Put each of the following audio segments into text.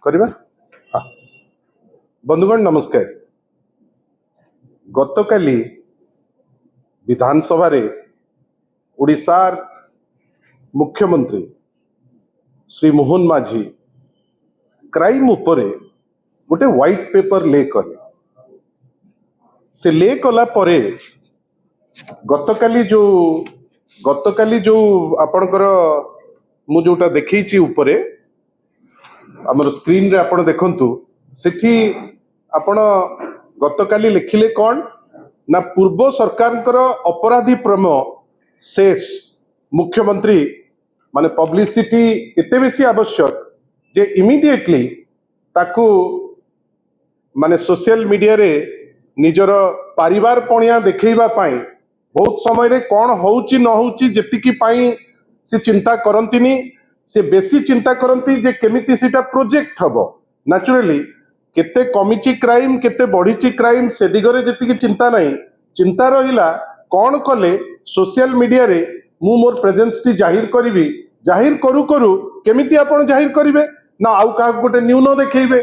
करवा हाँ बंधुगण नमस्कार। गतकाली विधानसभा रे ओडिशार मुख्यमंत्री श्री मोहन माझी क्राइम उपरे गोटे व्हाइट पेपर ले कले से ले कला परे गतकाली जो आपणकर मु जोटा देखी उपरे आमर स्क्रीन रे आपण देखंतु सेठी आपण गतकाली लिखिले कौन ना पूर्व सरकार अपराधी प्रेम शेष मुख्यमंत्री माने पब्लिसिटी एते बेसी आवश्यक जे इमिडिएटली ताकू माने सोशल मीडिया रे निजर परिवार पणिया देखैबा पाई बहुत समय रे कौन होउची न होउची जेतिकी पाई से चिंता करंतिनी से बेसी चिंता करती जे केमिति सीटा प्रोजेक्ट हबो नेचुरली केते कमिची क्राइम केते बढ़ीची क्राइम से दिगरे जेतिकी चिंता नहीं चिंता रहिला कौन कले सोशल मीडिया रे मु मोर प्रेजेंस टी जाहिर करिवि जाहिर करू करू केमिति आपण जाहिर करिवे ना आउ का गोटे न्यून देखैबे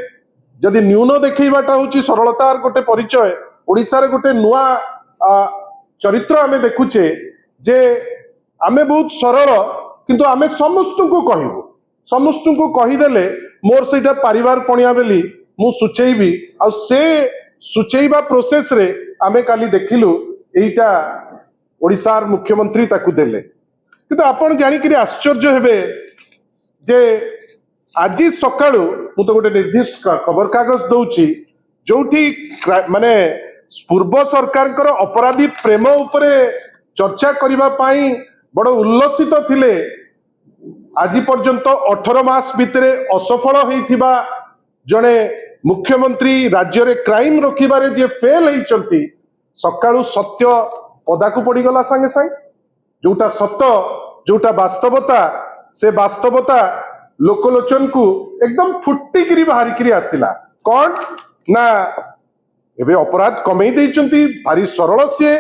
जदि न्यून देखैबाटा होची सरलतार गोटे परिचय ओडिसा रे गोटे नुआ चरित्र आमे देखुचे जे आमे बहुत सरल किंतु आमे समस्त को कहबो समस्त को कहीदेले मोर सेटा परिवार पणिया बेली मु सुचेबी आ से सुचेबा प्रोसेस रे आमे काली देखिलु एटा ओडिसार मुख्यमंत्री ताकू देले किंतु आपण जानि कि आश्चर्य हेबे जे आज सकाळु मु तो गोटे निर्दिष्ट खबर कागज दउची जोठी माने पूर्व सरकार अपराधी प्रेम उपरे चर्चा करिबा पाई बड़ उल्लसित थिले आज पर्यंत 18 मास भितरे असफल होइथिबा जणे मुख्यमंत्री राज्य रे क्राइम रोकिबारे जे फेल होइचंती सकाळु सत्य पदाकू पड़ी गला संगे संगे जोटा सत्य जोटा वास्तवता से वास्तवता लोकलोचन को एकदम फुट्टिकिरी बाहरिकिरी आसिला कौन ना एबे अपराध कमई देइचंती भारी सरल से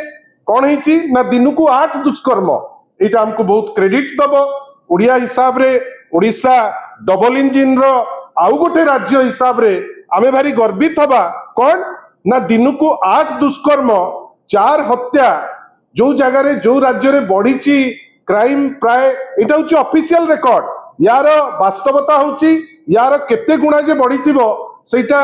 कौन होइची ना दिन को 8 दुष्कर्म एटा हमको बहुत क्रेडिट दबो ओडिया हिसाब रे ओडिशा डबल इंजिन रो आउ गोटे राज्य हिसाब रे आमे भारी गर्वित हबा कौन ना दिन को 8 दुष्कर्म 4 हत्या जो जगह रे जो राज्य रे बढ़ीची क्राइम प्राय एटा होची ऑफिशियल रिकॉर्ड यार वास्तवता होची यार केते गुणा जे बढ़ीथिबो सेटा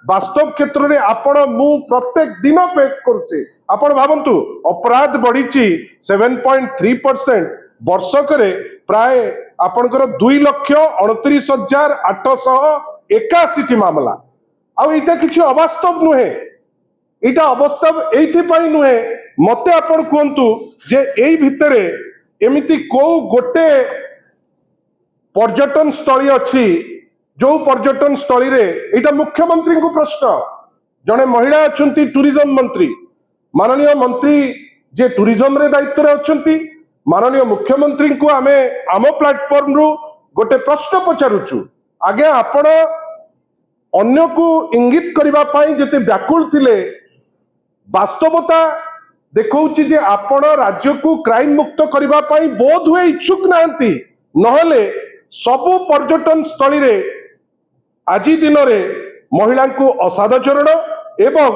वास्तव क्षेत्र रे आपण मु प्रत्येक दिन फेस करूचे आपण भाबंतु अपराध बढ़ीची 7.3% वर्षक रे प्राय आपणकर 2,29,881 मामला आउ इटा किछि अवास्तव नुहे इटा अवास्तव एइथि पई नुहे मते आपण कहंतु जे एई भितरे एमिति को गोटे पर्यटन स्थली अछि जो पर्यटन स्थली रे एटा मुख्यमंत्री को प्रश्न जने महिला अछंती टूरिज्म मंत्री माननीय मंत्री जे टूरिज्म रे दायित्व रे अछंती माननीय मुख्यमंत्री को आमे आम प्लेटफॉर्म रु गोटे प्रश्न पचारुचु आगे आपण अन्य को इंगित करबा पाई जते व्याकुल थिले वास्तवता देखौची जे आपण राज्य को क्राइम मुक्त करबा पाई बोध हुए इच्छुक नांती नहले सबु पर्यटन स्थली रे आज दिन रे महिला को असादाचरण एवं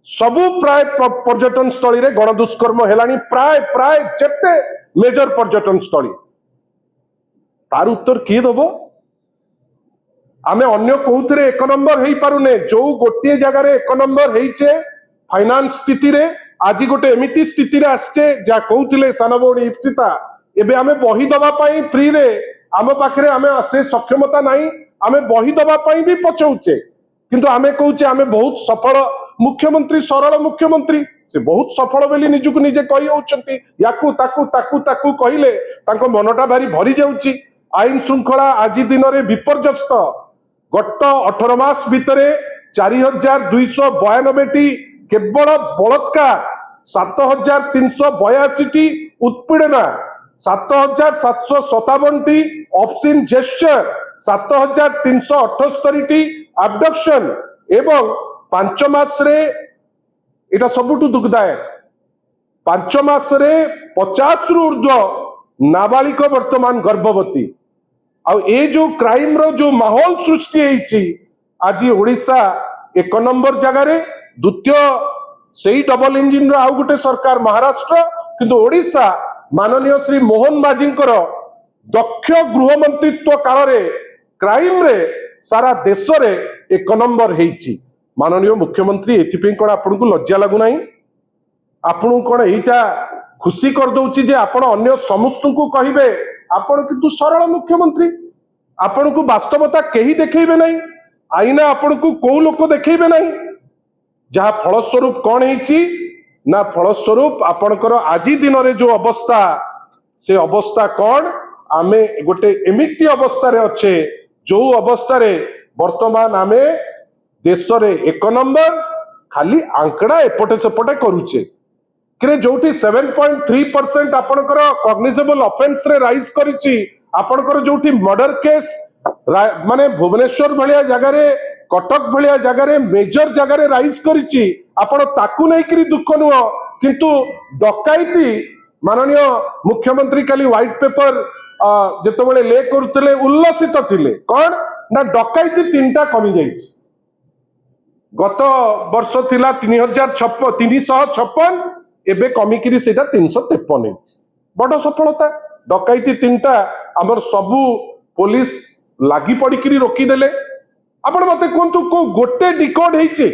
सबु प्राय पर्यटन स्थली रे गणदुष्कर्म हेलानी प्राय प्राय जेते मेजर पर्यटन स्थली तार उत्तर किए दबो आमे अन्य कोउथरे एक नंबर हेई पारुने जो गोटे जगह रे एक नंबर हेइचे फाइनेंस स्थिति रे आज गोटे एमिति स्थिति रे आछे जा कहउथिले सानबोणी इप्सिता एबे आमे बही दबा पाई फ्री रे आम पाखरे आमे से सक्षमता नाही आमे बही दबा पाई भी पचौचे किंतु आमे कहउचे आमे बहुत सफल मुख्यमंत्री सरल मुख्यमंत्री से बहुत सफल बेली निजुक निजे कही होउचंती याकू ताकू ताकू ताकू कहिले तांको मनटा भारी भरी जाउची आईन श्रृंखला आज दिन रे विपर्यस्त गत 18 मास भितरे 4,292 टी केवल बलात्कार 7,382 टी उत्पीड़ना 7,757 टी ऑब्सीन जेस्चर 7,378 टी अबडक्शन एवं 5 मास रे एटा सबुठु दुखदायक 5 मास रे 50 रु ऊर्ध्व नाबालिक वर्तमान गर्भवती आउ ए जो क्राइम रो जो माहौल सृष्टि होईची आज ओडिशा 1 नंबर जगह रे द्वितीय सेही डबल इंजिन रो आउ गोटे सरकार महाराष्ट्र किंतु ओडिशा माननीय श्री मोहन माझींकर दक्ष गृह मंत्रित्व काल रे क्राइम रे सारा देश रे 1 नंबर हेईची माननीय मुख्यमंत्री एथिपे कोन आपनको लज्जा लागु नाही आपन कोन एटा खुशी कर दउची जे आपण अन्य समस्त को कहिबे आपण किंतु सरल मुख्यमंत्री आपण को वास्तवता केही देखैबे नाही आईना आपण को को लोक देखैबे नाही जहा फलस्वरूप कौन हेची ना फलस्वरूप आपणकर आजी दिन रे जो अवस्था से अवस्था कौन आमे गोटे एमिति अवस्था रे अच्छे जो अवस्था रे वर्तमान आमे देश रे 1 नंबर खाली आंकड़ा एपटे सेपटे करूचे कि जोटी 7.3% आपणकर कॉग्निजेबल ऑफेंस रे राइज करिछि आपणकर जोटी मर्डर केस माने भुवनेश्वर भलिया जगह रे कटक भलिया जगह रे मेजर जगह रे राइज करिछि आपण ताकू नै करी दुख नुह किंतु डकाइती माननीय मुख्यमंत्री काली व्हाइट पेपर जेतबेले ले करूतले उल्लसित थिले कोन ना डकाइती 3टा कमी जाइछि गत वर्ष थिला 356 एबे कमी करी सेटा 353 हेछि बड़ सफलता डकाइती 3टा हमर सबु पुलिस लागी पड़ी करी रोकी देले आपण मते कोंतु को गोटे डिकोड हेछि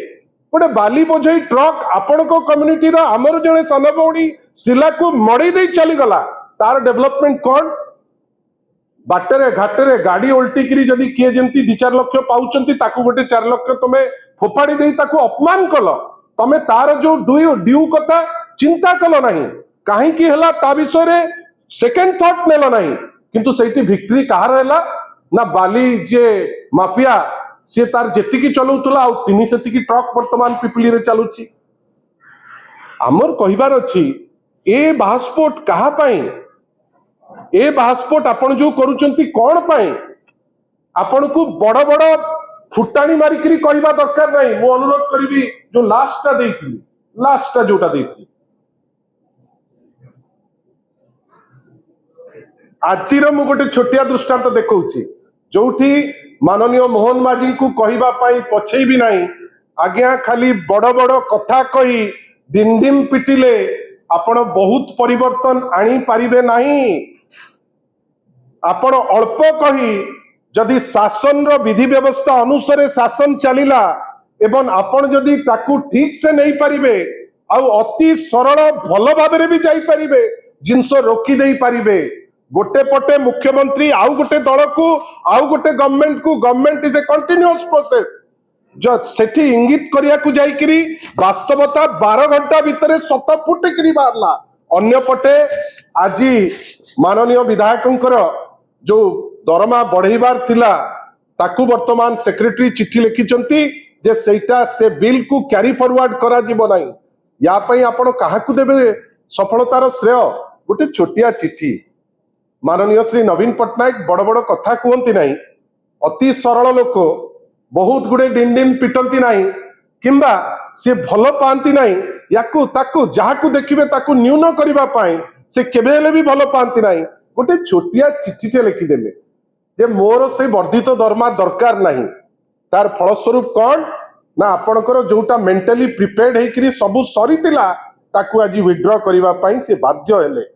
गोटे बाली बोझई ट्रक आपण को कम्युनिटी रा हमर जने सन भौणी सिला को मड़ी दे चली गला तार डेवलपमेंट कोन बाटरे घाटरे गाड़ी उल्टी करी जदी किए जेंती 2-4 लाख पाउचंती ताकू गोटे 4 लाख तमे फोपाड़ी देई ताकू अपमान कल तमे तार जो ड्यू कथा चिंता कल नहीं काहे की हला ता विषय रे सेकंड थॉट नेलो नहीं किंतु सेठी विक्ट्री कहार हैला ना बाली जे माफिया से तार जेतिकी चलौतला आ तिनी सेतिकी ट्रक वर्तमान पिपली रे चलुची हमर कहिबार अछि ए बास्पोर्ट कहा पाई ए बास्पोर्ट आपण जो करूचंती कोन पाई आपण को बड़ बड़ फुटाणी मारी करी कहबा दरकार नहीं मो अनुरोध करबी जो लास्टटा जोटा देइथि आजिर मु गोटे छोटिया दृष्टांत देखौछि जोठी माननीय मोहन माझी को कहबा पाई पछै भी नहीं आज्ञा खाली बड़ बड़ कथा कही डिंडिम पिटिले आपण बहुत परिवर्तन आनी पारिबे नहीं आपण अल्प कही जदि शासन रो विधि व्यवस्था अनुसार शासन चलिला एवं आपण जदि ताकू ठीक से नहीं पारिबे आ अति सरल भल भाबरे भी जाई पारिबे जिंस रोकी देई पारिबे गोटे पटे मुख्यमंत्री आउ गोटे दल को आउ गोटे government is a continuous process जो सेठी इंगित करिया को जाई करी वास्तवता 12 घंटा भितरे सत फुटे करी बारला अन्य पटे आज माननीय विधायकंकर जो दरमा बढ़ेबार थिला ताकू वर्तमान सेक्रेटरी चिट्ठी लिखिचंती जे सेटा से बिल को कैरी फॉरवर्ड करा जीवो नाही या पई आपण काहाकू देबे सफलतार श्रेय गोटे छोटिया चिट्ठी माननीय श्री नवीन पट्टनायक बड़ बड़ कथा कहती नहीं अति सरल लोक बहुत गुड़े डिंडिम पिटंती नहीं किंबा से भल पाती नहीं याकू ताकू जहाकू देखिबे ताकू न्यून करबा पाई से केबे हेले भी भल पाती नहीं गोटे छोटिया चिट्ठीटे लिखिदेले जे मोर से वर्धित दरमा दरकार नहीं तार फलस्वरूप कौन ना आपणकर जोटा मेंटली प्रिपेयर्ड हेकरी सबु सरीतिला ताकू आज विथड्रॉ करबा पाई से बाध्य हेले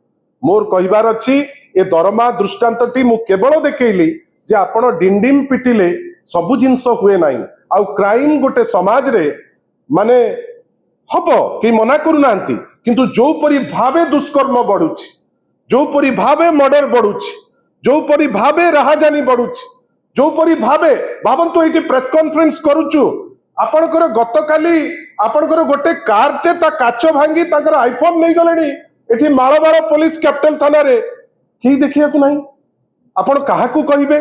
मोर कहिबार अछि ए दरमा दृष्टांतटी मु केवल देखैली जे आपण डिंडिम पिटिले सबु जिंस हुए नाही आउ क्राइम गोटे समाज रे माने हबो कि मना करू नांती किंतु जो परि भावे दुष्कर्म बढ़ुछि जो परि भावे मर्डर बढ़ुछि जो परि भावे राहाजानी बढ़ुछि जो परि भावे भाबंतु एटी प्रेस कॉन्फ्रेंस करूछु आपणकर गतकाली आपणकर गोटे कारटे ता काच भांगी ताकर आईफोन नै गलेनी एठी माळबार पुलिस कैपिटल थाना रे केही देखिया को नाही आपण काहाकू कहिबे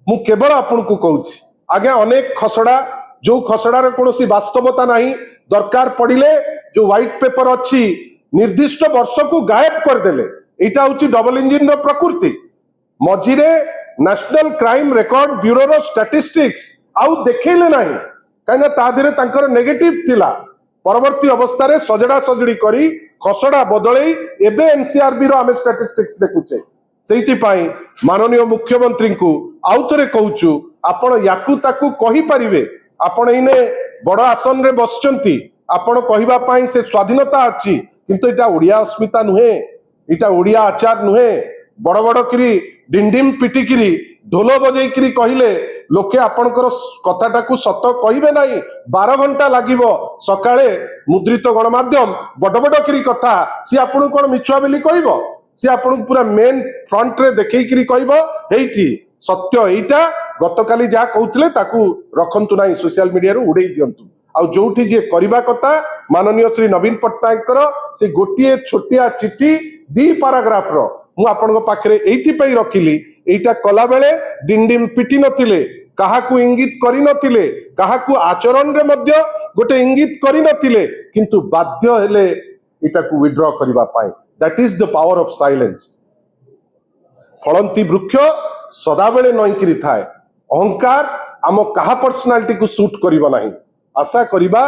मु केवल आपण को कहूछि आगे अनेक खसड़ा जो खसड़ा रे कोनोसी वास्तवता नाही दरकार पड़िले जो व्हाइट पेपर अछि निर्दिष्ट वर्ष को गायब कर देले एटा होछि डबल इंजिन रो प्रकृति मझिरे नेशनल क्राइम रिकॉर्ड ब्यूरो रो स्टैटिस्टिक्स आउ देखैले नाही काना ता धीरे तांकर नेगेटिव थिला परवर्ती अवस्था रे सजड़ा सजड़ी करी खसड़ा बदलई एबे एनसीआरबी रो हमें स्टैटिस्टिक्स देखुचे ସେଇଥିପାଇଁ माननीय मुख्यमंत्री को आउ थे कहूँ आपण याकू ताकू कही पारिबे आपण इने बड़ आसन रे बसचंती आपण कहबा पई से स्वाधीनता अछि किंतु एटा ओडिया अस्मिता नुहे एटा ओडिया आचार नुहे बड़ बड़ करी डिंडिम पिटिकिरी ढोल बजेइकिरी कहले लोके आपणकर कथाटाकू सत कहिबे नाही 12 घंटा लागिबो सकाळे मुद्रित गणमाध्यम बड़ बड़ करी कथा सी आपण कोन मिछुआ बेली कहबो सी आपण पूरा मेन फ्रंट रे देखैकिरी कहबो हेइठी सत्य एइटा गतकाली जा कहउतले ताकू रखंतु नाही सोशल मीडिया रो उड़ेई दियंतु आ जोठी जे करिबा कथा माननीय श्री नवीन पट्टनायक कर से गोटिए छोटिया चिट्ठी 2 पैराग्राफ रो मु आपण को पाखरे एइठी पई रखिली एइटा कला बेले डिंडिम पिटी नथिले काहाकू इंगित करि नथिले काहाकू आचरण रे मध्य गोटे इंगित करि नथिले किंतु बाध्य हेले एटा को विथड्रॉ करिबा पाई that is the power of silence फलंती वृक्ष सदाबेले नईकरी थाए अहंकार आम कहा पर्सनालिटी को सूट करिबा नाही आशा करिबा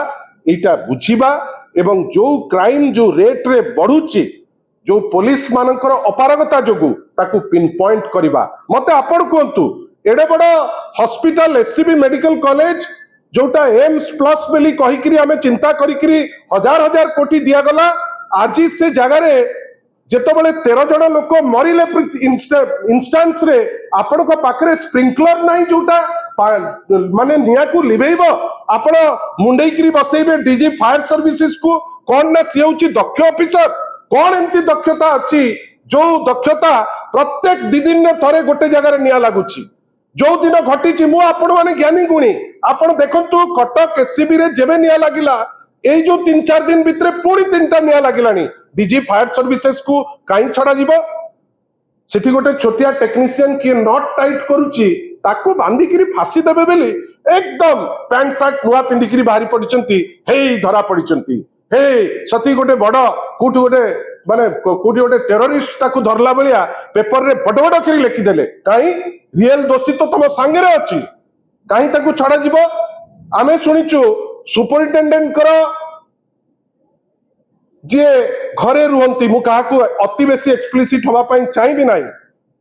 एटा बुझिबा एवं जो क्राइम जो रेट रे बढ़ुची जो पुलिस मानकर अपारगता जोगु ताकू पिन पॉइंट करिबा मते आपण कहंतु एडे बड़ हॉस्पिटल एससीबी मेडिकल कॉलेज जोटा एम्स प्लस बेली कहिकरी आमे चिंता करिकरी हजार हजार कोटी दिया गला आज से जगह रे जेतबेले 13 जन लोक मरिले इंस्टेंस रे आपण को पाखरे स्प्रिंकलर नाही जोटा माने निया को लिबेइबो आपण मुंडेइकरी बसेइबे डीजी फायर सर्विसेज को कोन ना सिउची दक्ष ऑफिसर कोन एंती दक्षता अछि जो दक्षता प्रत्येक दिन ने थरे गोटे जगह रे निया लागुची जो दिन घटी मु आपण माने ज्ञानी गुणी आपण देखंतु कटक एससीबी रे जेबे निया लागिला ए जो 3-4 दिन भितरे पुणी 3टा निया लागिलानी डीजी फायर सर्विसेज को काई छड़ा जीवो सेठी गोटे छोटिया टेक्नीशियन की नॉट टाइट करूची ताको बांधी किरी फांसी देबे बेली एकदम पैंट शर्ट नुआ पिंधिकिरी बाहरी पड़िचंती हे धरा पड़िचंती हे सती गोटे बड़ कोठी गोटे माने कोठी गोटे टेररिस्ट ताको धरला बलिया पेपर रे बड़ बड़ करी लिखि देले काई रियल दोषी तो तम संगे रे अछि काई ताको छड़ा जीवो आमे सुनिचु सुपरिटेंडेंट कर जे घरे रुहंती मु काहाकू अति बेसी एक्सप्लिसिट होबा पई चाहिबी नाही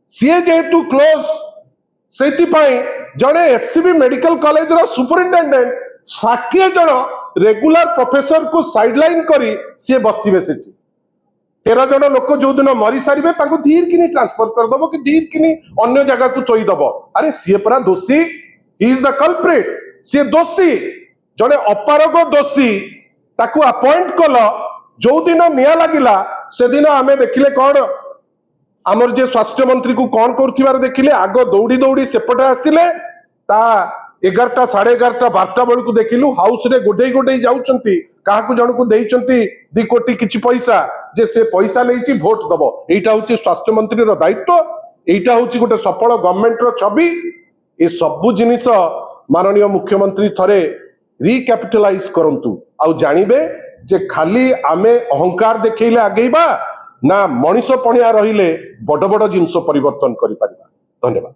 सीए जेतु क्लोज सेति पई जणे एससीबी मेडिकल कॉलेज रो सुपरिटेंडेंट 60 जण रेगुलर प्रोफेसर को साइडलाइन करी से बसिबे सेठी 13 जण लोक जो दिन मरी सारिबे ताको धीर किनी ट्रांसफर कर दबो कि धीर किनी अन्य जगह को तोई दबो अरे सीए परा दोषी ही इज द कल्प्रिट से दोषी जणे अपारग दोषी ताकू अपॉइंट कलो जो दिन निया लागिला से दिन आमे देखिले कौन आमर जे स्वास्थ्य मंत्री को कौन कर देखिले आग दौड़ी दौड़ी सेपटे आसिले ता 11टा 11:30 12टा बेल को देखिलु हाउस रे गोडे गोडे जाउचंती काहाकू जण को देइचंती 2 कोटी किछि पैसा जे से पैसा लेइची वोट दबो एटा होची स्वास्थ्य मंत्री रो दायित्व एटा होची गोटे सफल गवर्नमेंट रो छवि ए सब जिनिस माननीय मुख्यमंत्री थरे रिकैपिटलाइज करंतु आउ जानिबे जे खाली आमे अहंकार देखैले आगेबा ना मनीष पणिया रहिले बड़ बड़ जिंस परिवर्तन करि परिबा धन्यवाद।